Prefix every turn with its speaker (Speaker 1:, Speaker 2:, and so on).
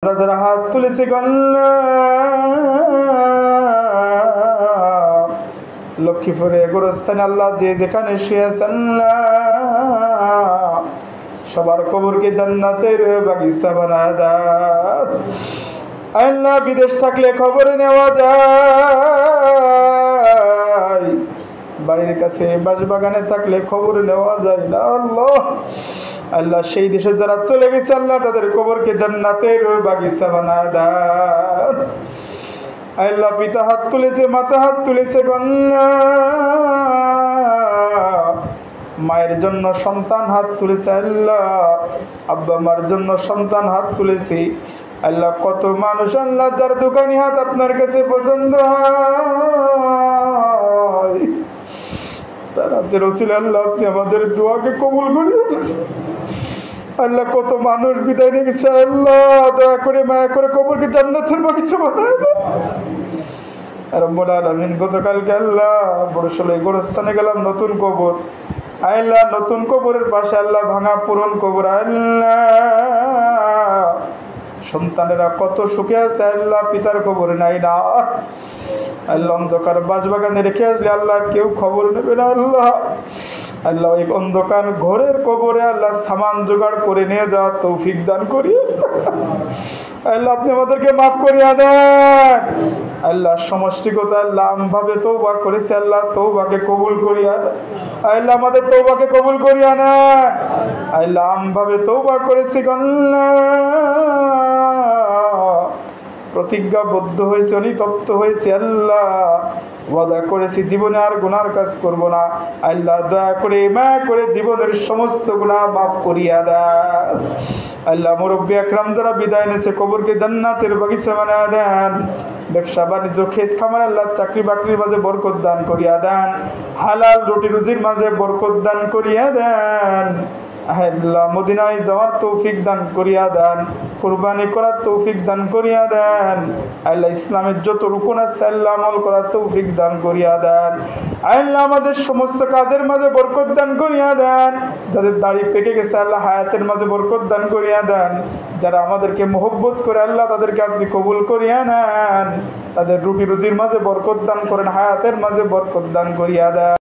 Speaker 1: যারা হাত তুলেছে লক্ষ্মীপুরে গোরস্থানে আল্লাহ যে যেখানে শুয়েছেন সবার কবরকে জান্নাতের বাগিচা বানায় দাও। আল্লাহ বিদেশ থাকলে খবরে নেওয়া যায়, বাড়ির কাছে বাসবাগানে থাকলে খবর নেওয়া যায় না। আল্লাহ আল্লাহ সেই দেশে যারা চলে গেছে আল্লাহ তাদের কবরকে জান্নাতের বাগিচা বানায় দাও। আল্লাহ পিতা হাত তুলেছে, মাতা হাত তুলেছে, মায়ের জন্য সন্তান হাত তুলেছে, আল্লাহ আব্বা মার জন্য সন্তান হাত তুলেছে। আল্লাহ কত মানুষ আল্লাহ যার দোকানি হাত আপনার কাছে পছন্দ হয়, তার হাতের ওসিলা আল্লাহ আপনি আমাদের দোয়াকে কবুল করিয়ে আল্লাহ কত মানুষ বিদায় নিয়ে গেছে, আল্লাহ দয়া করে মায়া করে কবরকে জান্নাতের বাগিচা বানায় দাও। রব্বুল আলামিন গতকালকে আল্লাহ বড়শোলে গোরস্থানে গেলাম, নতুন কবর আল্লাহ, নতুন কবরের পাশে আল্লাহ ভাঙা পুরন কবর আল্লাহ, সন্তানেরা কত সুখে আছে আল্লাহ, পিতার কবরে নাই না আল্লাহ, অন্ধকার বাসবাগানে রেখে আসলে আল্লাহ কেউ খবর নেবে না আল্লাহ। আল্লাহ ওই অন্ধকার ঘরের কবরে আল্লাহ সামান জোগাড় করে নিয়ে যাওয়ার তৌফিক দান করি আল্লাহ, আপনি আমাদেরকে মাফ করিয়া দেন আল্লাহ। সমষ্টিগত আল্লাহ আমভাবে তওবা করেছে আল্লাহ, তওবাকে কবুল করিয়া আল্লাহ, আমাদের তওবাকে কবুল করিয়া নেন আল্লাহ। আমভাবে তওবা করেছি আল্লাহ, প্রতিজ্ঞাবদ্ধ হয়েছে, অনুতপ্ত হয়েছে আল্লাহ, ওয়াদা করেছি জীবনে আর গুনার কাজ করব না আল্লাহ। দয়া করে মায়া করে জীবনের সমস্ত গুনাহ মাফ করিয়া দেন আল্লাহ। মুরব্বী আকরাম যারা বিদায় নিয়েছে কবরকে জান্নাতের বাগিচা বানায়া দেন। ব্যবসা বাণিজ্য ক্ষেত খামার আল্লাহ চাকরি বাকরির মাঝে বরকত দান করিয়া দেন, হালাল রুটি রুজির মাঝে বরকত দান করিয়া দেন আল্লাহ। মদিনায় যাওয়ার তৌফিক দান করিয়া দেন, কুরবানি করার তৌফিক দান করিয়া দেন আল্লাহ। ইসলামের যত রুকুন আছে আল্লাহ আমল করার তৌফিক দান করিয়া দেন আল্লাহ। আমাদের সমস্ত কাজের মাঝে বরকত দান করিয়া দেন। যাদের দাড়ি পেকে গেছে আল্লাহ হায়াতের মাঝে বরকত দান করিয়া দেন। যারা আমাদেরকে মোহব্বত করে আল্লাহ তাদেরকে আপনি কবুল করিয়া নেন। তাদের রুটি রুজির মাঝে বরকত দান করেন, হায়াতের মাঝে বরকত দান করিয়া দেন।